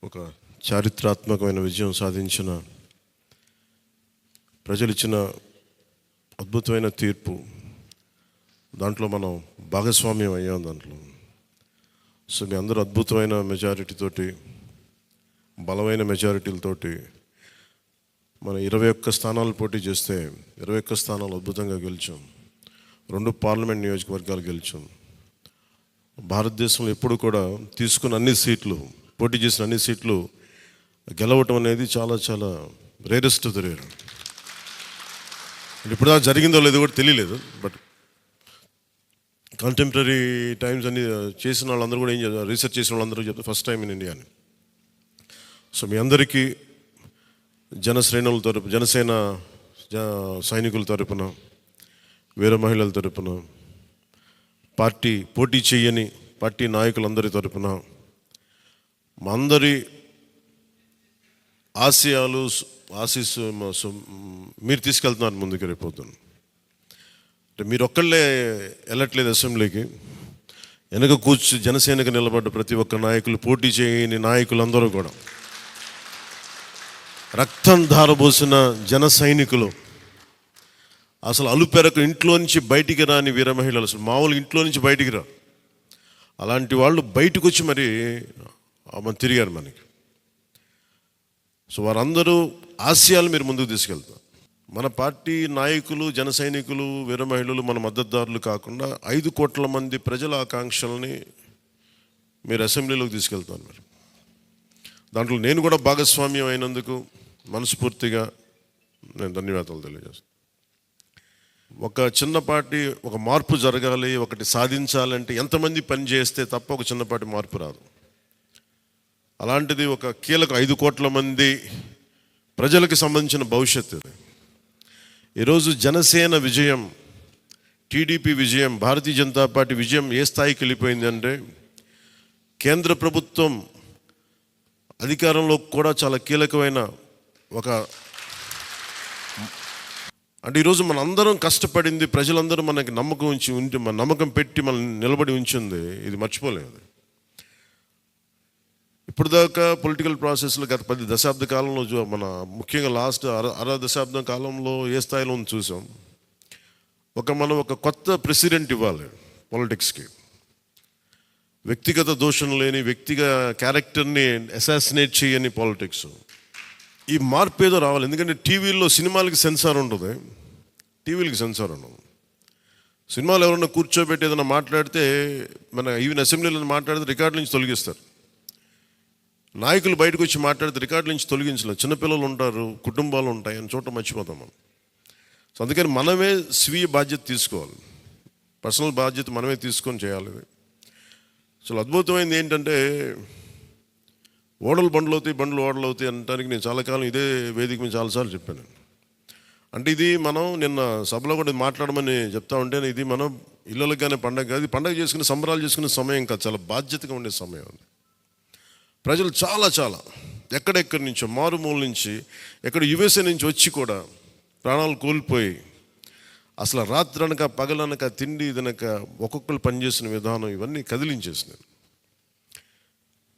ఒక చారిత్రాత్మకమైన విజయం సాధించిన ప్రజలు ఇచ్చిన అద్భుతమైన తీర్పు. దాంట్లో మనం భాగస్వామ్యం అయ్యాం దాంట్లో. సో మీ అందరూ అద్భుతమైన మెజారిటీతోటి, బలమైన మెజారిటీలతోటి మన 21 స్థానాలు పోటీ చేస్తే 21 స్థానాలు అద్భుతంగా గెలిచాం. 2 పార్లమెంట్ నియోజకవర్గాలు గెలిచాం. భారతదేశంలో ఎప్పుడు కూడా తీసుకున్న అన్ని సీట్లు, పోటీ చేసిన అన్ని సీట్లు గెలవటం అనేది చాలా చాలా రేరెస్ట్ ఆఫ్ ద రేర్. ఇప్పుడు దాకా జరిగిందో లేదో కూడా తెలియలేదు. బట్ కంటెంపరీ టైమ్స్ అన్ని చేసిన వాళ్ళందరూ కూడా ఏం చేస్తారు, రీసెర్చ్ చేసిన వాళ్ళందరూ చెప్తారు ఫస్ట్ టైం ఇన్ ఇండియా అని. సో మీ అందరికీ జనశ్రేణుల తరపు, జనసేన సైనికుల తరపున, వీర మహిళల తరపున, పార్టీ పోటీ చేయని పార్టీ నాయకులందరి తరపున, మా అందరి ఆశయాలు ఆశీస్సు మీరు తీసుకెళ్తున్నారు ముందుకు. రేపొద్దున అంటే మీరు ఒక్కళ్ళే వెళ్ళట్లేదు అసెంబ్లీకి. వెనక జనసేనకు నిలబడ్డ ప్రతి ఒక్క నాయకులు, పోటీ చేయని నాయకులందరూ కూడా, రక్తం ధారబోసిన జన సైనికులు, అసలు అలుపెరకు ఇంట్లో నుంచి బయటికి రాని వీర మహిళలు, అసలు మామూలుగా ఇంట్లో నుంచి బయటికి రా, అలాంటి వాళ్ళు బయటకు వచ్చి మరి తిరిగారు మనకి. సో వారందరూ ఆశయాలు మీరు ముందుకు తీసుకెళ్తారు. మన పార్టీ నాయకులు, జన సైనికులు, వీర మహిళలు, మన మద్దతుదారులు కాకుండా 5 కోట్ల మంది ప్రజల ఆకాంక్షల్ని మీరు అసెంబ్లీలోకి తీసుకెళ్తాను. మీరు దాంట్లో నేను కూడా భాగస్వామ్యం అయినందుకు మనస్ఫూర్తిగా నేను ధన్యవాదాలు తెలియజేస్తాను. ఒక చిన్న పార్టీ, ఒక మార్పు జరగాలి, ఒకటి సాధించాలంటే ఎంతమంది పని చేస్తే తప్ప ఒక చిన్నపాటి మార్పు రాదు. అలాంటిది ఒక కీలక 5 కోట్ల మంది ప్రజలకు సంబంధించిన భవిష్యత్తు. ఈరోజు జనసేన విజయం, టీడీపీ విజయం, భారతీయ జనతా పార్టీ విజయం ఏ స్థాయికి వెళ్ళిపోయింది అంటే, కేంద్ర ప్రభుత్వం అధికారంలో కూడా చాలా కీలకమైన ఒక, అంటే ఈరోజు మన అందరం కష్టపడింది, ప్రజలందరూ మనకి నమ్మకం ఉంచి మన నమ్మకం పెట్టి మనం నిలబడి ఉంచింది, ఇది మర్చిపోలేదు. ఇప్పుడు దాకా పొలిటికల్ ప్రాసెస్లో గత 10 దశాబ్ద కాలంలో మన ముఖ్యంగా లాస్ట్ అర దశాబ్దం కాలంలో ఏ స్థాయిలో చూసాం. మనం ఒక కొత్త ప్రెసిడెంట్ ఇవ్వాలి పాలిటిక్స్కి. వ్యక్తిగత దోషం లేని, వ్యక్తిగత క్యారెక్టర్ని అసాసినేట్ చేయని పాలిటిక్స్. ఈ మార్పు ఏదో రావాలి. ఎందుకంటే టీవీల్లో సినిమాలకి సెన్సార్ ఉంటుంది, టీవీలకి సెన్సార్ ఉండదు. సినిమాలు ఎవరన్నా కూర్చోబెట్టి ఏదైనా మాట్లాడితే, మన ఈవెన్ అసెంబ్లీలో మాట్లాడితే రికార్డు నుంచి తొలగిస్తారు. నాయకులు బయటకు వచ్చి మాట్లాడితే రికార్డు నుంచి తొలగించలేదు. చిన్నపిల్లలు ఉంటారు, కుటుంబాలు ఉంటాయి, అని చోట మర్చిపోతాం మనం. సో అందుకని మనమే స్వీయ బాధ్యత తీసుకోవాలి, పర్సనల్ బాధ్యత మనమే తీసుకొని చేయాలి. అసలు అద్భుతమైనది ఏంటంటే, ఓడలు బండ్లు అవుతాయి, బండ్లు ఓడలు అవుతాయి అనడానికి నేను చాలా కాలం ఇదే వేదిక మీద చాలాసార్లు చెప్పాను. అంటే ఇది మనం నిన్న సభలో కూడా మాట్లాడమని చెప్తా ఉంటే, ఇది మనం ఇళ్ళకి కానీ పండగ కాదు, పండగ చేసుకునే, సంబరాలు చేసుకునే సమయం కాదు, చాలా బాధ్యతగా ఉండే సమయం. ప్రజలు చాలా చాలా ఎక్కడెక్కడి నుంచో, మారుమూల నుంచి, ఎక్కడ యుఎస్ఏ నుంచి వచ్చి కూడా ప్రాణాలు కోల్పోయి, అసలు రాత్రనక పగలనక తిండి తినక ఒక్కొక్కరు పనిచేసిన విధానం ఇవన్నీ కదిలించేసినాయి.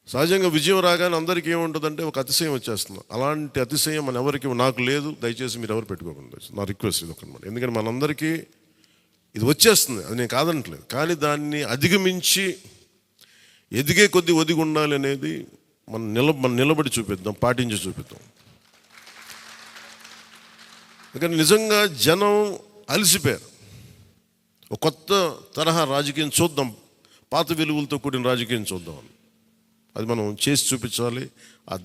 సహజంగా విజయం రాగానే అందరికీ ఏముంటుందంటే ఒక అతిశయం వచ్చేస్తుంది. అలాంటి అతిశయం మన ఎవరికి, నాకు లేదు. దయచేసి మీరు ఎవరు పెట్టుకోకుండా, నా రిక్వెస్ట్ ఇది ఒకనమాట. ఎందుకంటే మనందరికీ ఇది వచ్చేస్తుంది, అది నేను కాదనట్లేదు. కానీ దాన్ని అధిగమించి ఎదిగే కొద్దీ ఒదిగి ఉండాలి అనేది మనం నిలబడి చూపిద్దాం, పాటించి చూపిద్దాం. ఎందుకంటే నిజంగా జనం అలసిపోయారు. ఒక కొత్త తరహా రాజకీయం చూద్దాం, పాత విలువలతో కూడిన రాజకీయం చూద్దాం. అది మనం చేసి చూపించాలి, ఆ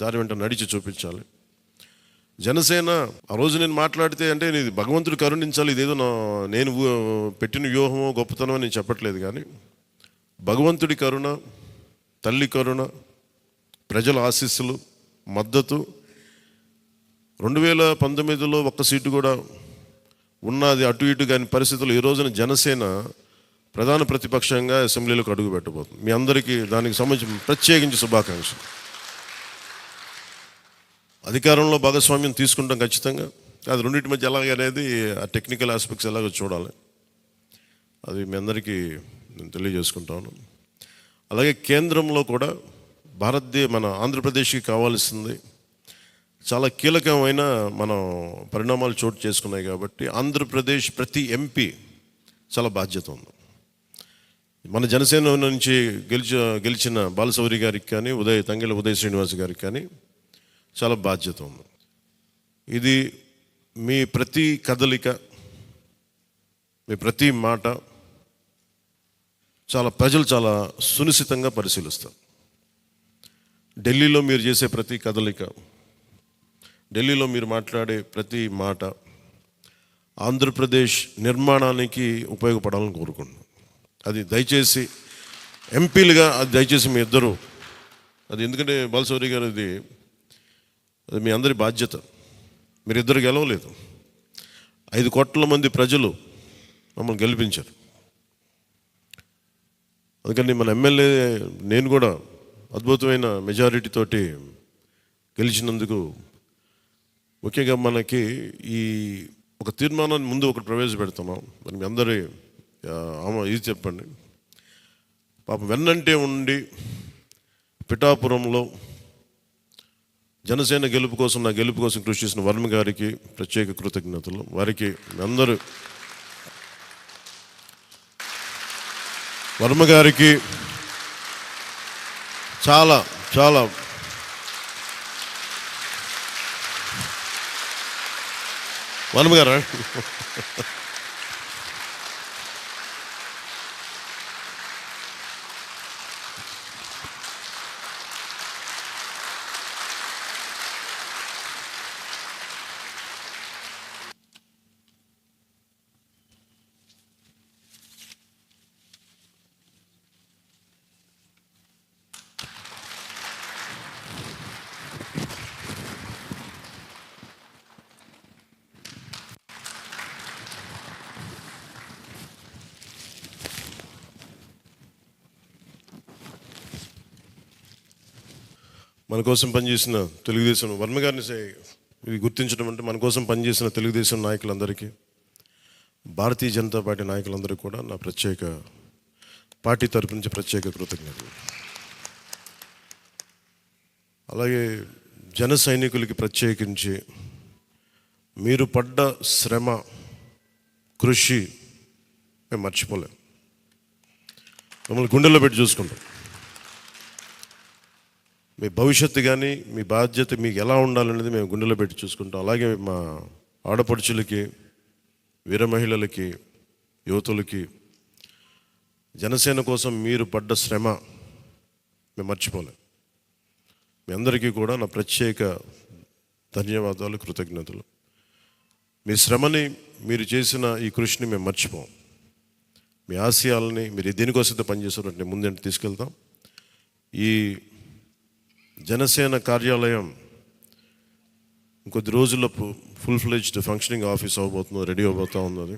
దారి వెంట నడిచి చూపించాలి. జనసేన ఆ రోజు నేను మాట్లాడితే, అంటే ఇది భగవంతుడు కరుణించాలి, ఇదేదో నేను పెట్టిన వ్యూహమో గొప్పతనమో నేను చెప్పట్లేదు. కానీ భగవంతుడి కరుణ, తల్లి కరుణ, ప్రజల ఆశీస్సులు, మద్దతు. 2019లో 1 సీటు కూడా ఉన్నది అటు ఇటు కాని పరిస్థితులు ఈ రోజున జనసేన ప్రధాన ప్రతిపక్షంగా అసెంబ్లీలోకి అడుగు పెట్టబోతుంది. మీ అందరికీ దానికి సంబంధించి ప్రత్యేకించి శుభాకాంక్షలు. అధికారంలో భాగస్వామ్యం తీసుకుంటాం ఖచ్చితంగా. అది రెండింటి మధ్య ఎలాగ అనేది, ఆ టెక్నికల్ ఆస్పెక్ట్స్ ఎలాగో చూడాలి. అది మీ అందరికీ నేను తెలియజేసుకుంటాను. అలాగే కేంద్రంలో కూడా మన ఆంధ్రప్రదేశ్కి కావాల్సింది చాలా కీలకమైన మనం పరిణామాలు చోటు చేసుకున్నాయి కాబట్టి ఆంధ్రప్రదేశ్ ప్రతి ఎంపీ చాలా బాధ్యత ఉంది. మన జనసేన నుంచి గెలిచిన బాలశౌరి గారికి కానీ తంగెళ్ళ ఉదయ్ శ్రీనివాస్ గారికి కానీ చాలా బాధ్యత ఉంది. ఇది మీ ప్రతి కదలిక, మీ ప్రతి మాట ప్రజలు చాలా సునిశ్చితంగా పరిశీలిస్తారు. ఢిల్లీలో మీరు చేసే ప్రతి కదలిక, ఢిల్లీలో మీరు మాట్లాడే ప్రతి మాట ఆంధ్రప్రదేశ్ నిర్మాణానికి ఉపయోగపడాలని కోరుకుంటున్నాను. అది దయచేసి ఎంపీలుగా దయచేసి మీ ఇద్దరు అది, ఎందుకంటే బాలశౌరి గారు అది మీ అందరి బాధ్యత. మీరిద్దరు గెలవలేదు, 5 కోట్ల మంది ప్రజలు మమ్మల్ని గెలిపించారు. అందుకని మన ఎమ్మెల్యే నేను కూడా అద్భుతమైన మెజారిటీ తోటి గెలిచినందుకు ముఖ్యంగా మనకి ఈ ఒక తీర్మానాన్ని ముందు ఒకటి ప్రవేశపెడుతున్నాం. మరి మీ అందరి ఇది చెప్పండి. పాపం వెన్నంటే ఉండి పిఠాపురంలో జనసేన గెలుపు కోసం, నా గెలుపు కోసం కృషి చేసిన వర్మ గారికి ప్రత్యేక కృతజ్ఞతలు. వారికి అందరూ వర్మ గారికి చాలా చాలా వర్మ గారా మన కోసం పనిచేసిన తెలుగుదేశం వర్మ గారిని ఇది గుర్తించడం అంటే మన కోసం పనిచేసిన తెలుగుదేశం నాయకులందరికీ, భారతీయ జనతా పార్టీ నాయకులందరికీ కూడా నా పార్టీ తరపు నుంచి ప్రత్యేక కృతజ్ఞతలు. అలాగే జన సైనికులకి ప్రత్యేకించి మీరు పడ్డ శ్రమ, కృషి మేము మర్చిపోలేం. మమ్మల్ని గుండెల్లో పెట్టి చూసుకుంటాం. మీ భవిష్యత్తు కానీ మీ బాధ్యత మీకు ఎలా ఉండాలనేది మేము గుండెలో పెట్టి చూసుకుంటాం. అలాగే మా ఆడపడుచులకి, వీర మహిళలకి, యువతులకి జనసేన కోసం మీరు పడ్డ శ్రమ మేము మర్చిపోలేం. మీ అందరికీ కూడా నా ప్రత్యేక ధన్యవాదాలు, కృతజ్ఞతలు. మీ శ్రమని, మీరు చేసిన ఈ కృషిని మేము మర్చిపోం. మీ ఆశయాలని మీరు దేనికోసమైతే పనిచేస్తారంటే ముందంటే తీసుకెళ్తాం. ఈ జనసేన కార్యాలయం ఇంకొద్ది రోజుల్లో ఫుల్ ఫ్లెడ్జ్డ్ ఫంక్షనింగ్ ఆఫీస్ అవ్వబోతుంది, రెడీ అవబోతూ ఉన్నది.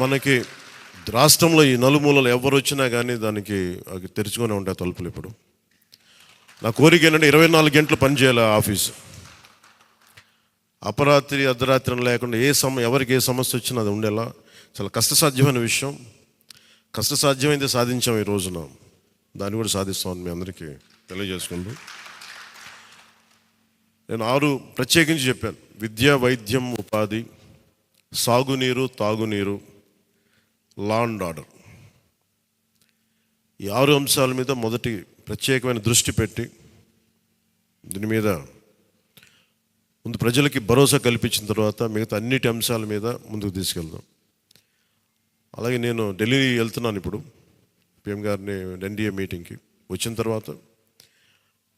మనకి రాష్ట్రంలో ఈ నలుమూలలు ఎవరు వచ్చినా కానీ దానికి తెరుచుకొని ఉంటాయి తలుపులు. ఇప్పుడు నా కోరిక ఏంటంటే 24 గంటలు పనిచేయాలి ఆఫీసు. అపరాత్రి అర్ధరాత్రి లేకుండా ఎవరికి ఏ సమస్య వచ్చినా అది ఉండేలా. చాలా కష్టసాధ్యమైన విషయం. కష్టసాధ్యమైతే సాధించాం ఈ రోజున, దాన్ని కూడా సాధిస్తామని మీ అందరికీ తెలియజేసుకుంటూ నేను 6 ప్రత్యేకించి చెప్పాను. విద్య, వైద్యం, ఉపాధి, సాగునీరు, తాగునీరు, లా అండ్ ఆర్డర్. ఈ 6 అంశాల మీద మొదటి ప్రత్యేకమైన దృష్టి పెట్టి దీని మీద ముందు ప్రజలకి భరోసా కల్పించిన తర్వాత మిగతా అన్నిటి అంశాల మీద ముందుకు తీసుకెళ్దాం. అలాగే నేను ఢిల్లీ వెళ్తున్నాను ఇప్పుడు పిఎం గారిని ఎన్డీఏ మీటింగ్కి. వచ్చిన తర్వాత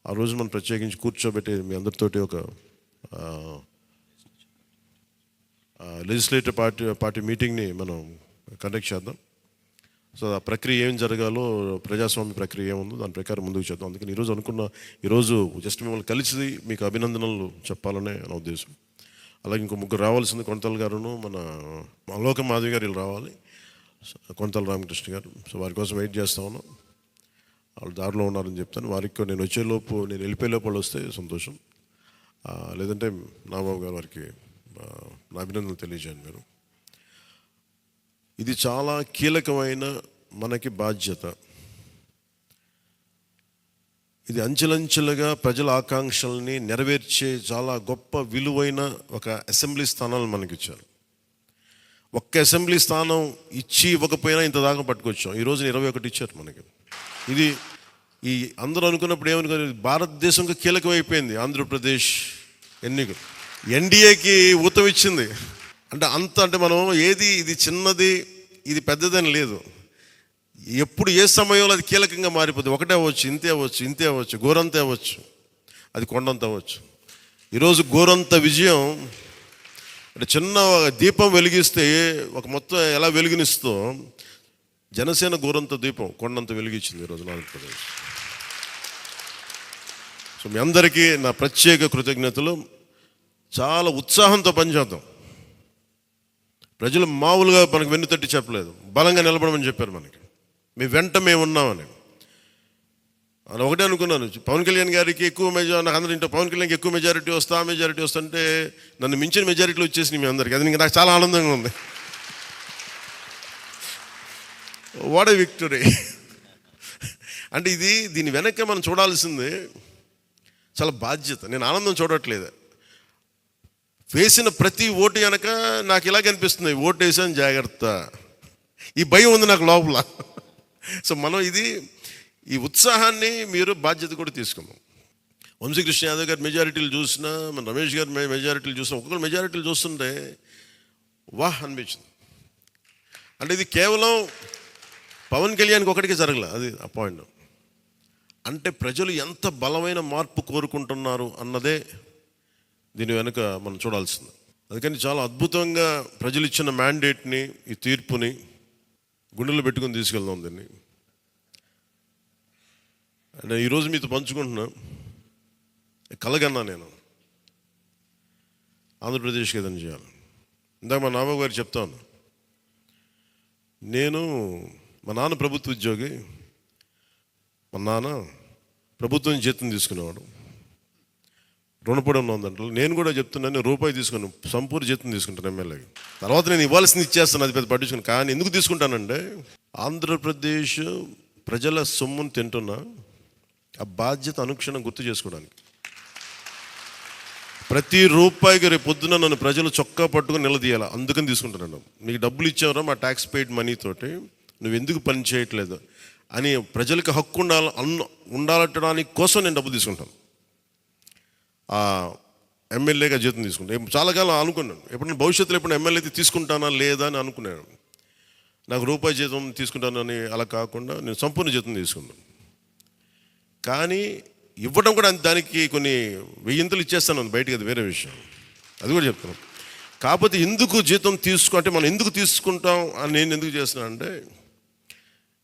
ఆ రోజు మనం ప్రత్యేకించి కూర్చోబెట్టి మీ అందరితోటి ఒక లెజిస్లేటివ్ పార్టీ మీటింగ్ని మనం కండక్ట్ చేద్దాం. సో ఆ ప్రక్రియ ఏం జరగాలో, ప్రజాస్వామ్య ప్రక్రియ ఏముందో దాని ప్రకారం ముందుకు చేద్దాం. అందుకని ఈరోజు జస్ట్ మిమ్మల్ని కలిసి మీకు అభినందనలు చెప్పాలనే నా ఉద్దేశం. అలాగే ఇంకో 3 రావాల్సింది, కొంతల గారును మన లోక మాధవి గారు వీళ్ళు రావాలి, కొంతల రామకృష్ణ గారు. సో వారి కోసం వెయిట్ చేస్తా ఉన్నాం. వాళ్ళు దారిలో ఉన్నారని చెప్తాను. వారికి నేను వెళ్ళిపోయేలోపు వాళ్ళు వస్తే సంతోషం. లేదంటే నాబాబు గారు వారికి నా అభినందనలు తెలియజేయండి మీరు. ఇది చాలా కీలకమైన మనకి బాధ్యత. ఇది అంచెలంచెలుగా ప్రజల ఆకాంక్షల్ని నెరవేర్చే చాలా గొప్ప విలువైన ఒక అసెంబ్లీ స్థానాలను మనకి ఇచ్చారు. ఒక్క అసెంబ్లీ స్థానం ఇచ్చి ఇవ్వకపోయినా ఇంత దాకా పట్టుకొచ్చాం. ఈరోజు 21 ఇచ్చారు మనకి. ఇది ఈ అందరూ అనుకున్నప్పుడు ఏమనుకున్నారు, భారతదేశంకి కీలకమైపోయింది ఆంధ్రప్రదేశ్ ఎన్నికలు. ఎన్డీఏకి ఊతం ఇచ్చింది. అంటే మనం ఏది ఇది చిన్నది ఇది పెద్దదని లేదు. ఎప్పుడు ఏ సమయంలో అది కీలకంగా మారిపోతుంది. ఒకటే అవ్వచ్చు, ఇంతే అవ్వచ్చు, గోరంత అవ్వచ్చు, అది కొండంత అవ్వచ్చు. ఈరోజు గోరంత విజయం అంటే చిన్న దీపం వెలిగిస్తే ఒక మొత్తం ఎలా వెలిగినిస్తో జనసేన గోరంత దీపం కొండంత వెలిగించింది ఈరోజు ఆంధ్రప్రదేశ్. సో మీ అందరికీ నా ప్రత్యేక కృతజ్ఞతలు. చాలా ఉత్సాహంతో పనిచేద్దాం. ప్రజలు మామూలుగా మనకు వెన్నుతట్టి చెప్పలేదు, బలంగా నిలబడమని చెప్పారు మనకి. మీ వెంట మేము ఉన్నామని. అని ఒకటే అనుకున్నాను, పవన్ కళ్యాణ్ గారికి ఎక్కువ నాకు అందరూ ఇంట్లో పవన్ కళ్యాణ్కి ఎక్కువ మెజారిటీ వస్తుంటే నన్ను మించిన మెజారిటీలు వచ్చేసి మీ అందరికీ. అది నాకు చాలా ఆనందంగా ఉంది. What a victory. అంటే దీని వెనక్కి మనం చూడాల్సింది చాలా బాధ్యత. నేను ఆనందం చూడట్లేదు. వేసిన ప్రతి ఓటు వెనక నాకు ఇలాగ అనిపిస్తుంది, ఓటు వేసాను జాగ్రత్త, ఈ భయం ఉంది నాకు లోపల. సో మనం ఈ ఉత్సాహాన్ని మీరు బాధ్యత కూడా తీసుకున్నాం. వంశీకృష్ణ యాదవ్ గారి మెజారిటీలు చూసినా, మన రమేష్ గారి మెజారిటీలు చూసినా, ఒక్కొక్కరు మెజారిటీలు చూస్తుంటే వాహ్ అనిపించింది. అంటే ఇది కేవలం పవన్ కళ్యాణ్కి ఒకటికి జరగలే, అది ఆ పాయింట్. అంటే ప్రజలు ఎంత బలమైన మార్పు కోరుకుంటున్నారు అన్నదే దీని వెనుక మనం చూడాల్సింది. అందుకని చాలా అద్భుతంగా ప్రజలు ఇచ్చిన మ్యాండేట్ని, ఈ తీర్పుని గుండెలో పెట్టుకుని తీసుకెళ్దాం దీన్ని. అంటే ఈరోజు మీతో పంచుకుంటున్నా, కలగన్నా నేను ఆంధ్రప్రదేశ్కి ఏదైనా చేయాలి. ఇందాక మా నాన్న గారు చెప్తాను, మా నాన్న ప్రభుత్వ ఉద్యోగి. మా నాన్న ప్రభుత్వం జీతం తీసుకునేవాడు, రుణపడి ఉన్నదంటే. నేను కూడా చెప్తున్నాను, రూపాయి తీసుకున్నాను, సంపూర్ణ జీతం తీసుకుంటాను ఎమ్మెల్యేకి. తర్వాత నేను ఇవ్వాల్సింది ఇచ్చేస్తాను, అది పెద్ద పట్టించుకుని. కానీ ఎందుకు తీసుకుంటానంటే ఆంధ్రప్రదేశ్ ప్రజల సొమ్మును తింటున్నా ఆ బాధ్యత అనుక్షణం గుర్తు చేసుకోవడానికి. ప్రతి రూపాయికి రేపు పొద్దున నన్ను ప్రజలు చొక్కా పట్టుకుని నిలదీయాలి, అందుకని తీసుకుంటున్నాను. మీకు డబ్బులు ఇచ్చావరా మా ట్యాక్స్ పెయిడ్ మనీతోటి, నువ్వు ఎందుకు పని చేయట్లేదు అని ప్రజలకు హక్కు ఉండాలటడానికి కోసం నేను డబ్బులు తీసుకుంటాను. ఎమ్మెల్యేగా జీతం తీసుకుంటాను. చాలా కాలం అనుకున్నాను, ఎప్పుడైనా భవిష్యత్తులో ఎప్పుడు ఎమ్మెల్యే తీసుకుంటానా లేదా అని అనుకున్నాను. నాకు రూపాయి జీతం తీసుకుంటానని అలా కాకుండా నేను సంపూర్ణ జీతం తీసుకున్నాను. కానీ ఇవ్వడం కూడా దానికి కొన్ని వెయ్యింతలు ఇచ్చేస్తాను బయటికి, అది వేరే విషయం, అది కూడా చెప్తాను. కాకపోతే ఎందుకు జీతం అంటే మనం ఎందుకు తీసుకుంటాం అని నేను ఎందుకు చేస్తున్నాను అంటే,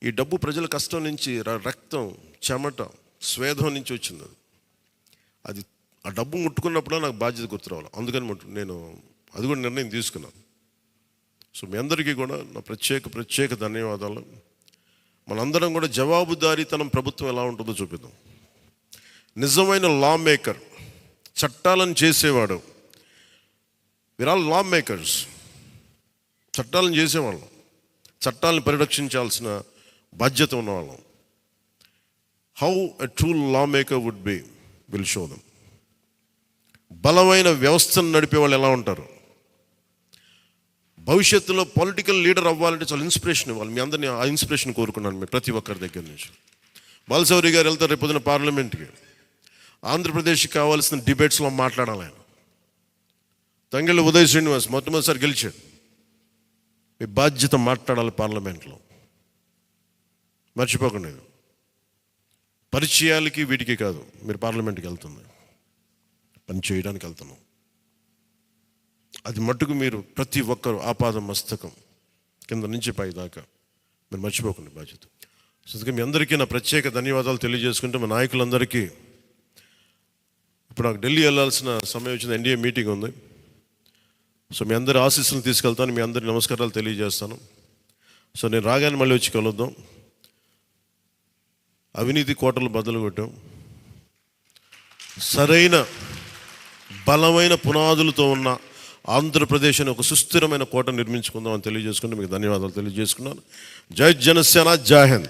ఈ డబ్బు ప్రజల కష్టం నుంచి, రక్తం, చెమట, స్వేదం నుంచి వచ్చింది. అది ఆ డబ్బు ముట్టుకున్నప్పుడు నాకు బాధ్యత గుర్తు రావాలి. అందుకని నేను అది కూడా నిర్ణయం తీసుకున్నాను. సో మీ అందరికీ కూడా నా ప్రత్యేక ధన్యవాదాలు. మనందరం కూడా జవాబుదారీతనం ప్రభుత్వం ఎలా ఉంటుందో చూపిద్దాం. నిజమైన లా మేకర్, చట్టాలను చేసేవాడు. We are all law makers. చట్టాలను చేసేవాళ్ళం, చట్టాలను పరిరక్షించాల్సిన బాధ్యత ఉన్నవాళ్ళం. How a true law maker would be will show them. బలమైన వ్యవస్థను నడిపే వాళ్ళు ఎలా ఉంటారు, భవిష్యత్తులో పొలిటికల్ లీడర్ అవ్వాలంటే చాలా ఇన్స్పిరేషన్ ఇవ్వాలి. మీ అందరినీ ఆ ఇన్స్పిరేషన్ కోరుకున్నాను మీరు ప్రతి ఒక్కరి దగ్గర నుంచి. బాలశౌరి గారు వెళ్తారు రేపు పొద్దున పార్లమెంట్కి. ఆంధ్రప్రదేశ్కి కావాల్సిన డిబేట్స్లో మాట్లాడాలి ఆయన. తంగెళ్ళ ఉదయ్ శ్రీనివాస్ మొట్టమొదటిసారి గెలిచాడు. మీ బాధ్యత మాట్లాడాలి పార్లమెంట్లో, మర్చిపోకండి. పరిచయాలకి వీటికి కాదు, మీరు పార్లమెంట్కి వెళ్తుంది, పని చేయడానికి వెళ్తున్నాం. అది మట్టుకు మీరు ప్రతి ఒక్కరు ఆపాద మస్తకం కింద నుంచి పై దాకా మీరు మర్చిపోకండి బాధ్యత. అందుకే మీ అందరికీ నా ప్రత్యేక ధన్యవాదాలు తెలియజేసుకుంటే, మా నాయకులందరికీ ఇప్పుడు నాకు ఢిల్లీ వెళ్ళాల్సిన సమయం వచ్చింది, ఎన్డీఏ మీటింగ్ ఉంది. సో మీ అందరి ఆశీస్సులు తీసుకెళ్తాను, మీ అందరి నమస్కారాలు తెలియజేస్తాను. సో నేను రాగానే మళ్ళీ వచ్చి కలుద్దాం. అవినీతి కోటలు బద్దలు కొట్టాం, సరైన బలమైన పునాదులతో ఉన్న ఆంధ్రప్రదేశ్ అని ఒక సుస్థిరమైన కోట నిర్మించుకుందాం అని తెలియజేసుకుంటూ మీకు ధన్యవాదాలు తెలియజేసుకున్నాను. జై జనసేన, జై హింద్.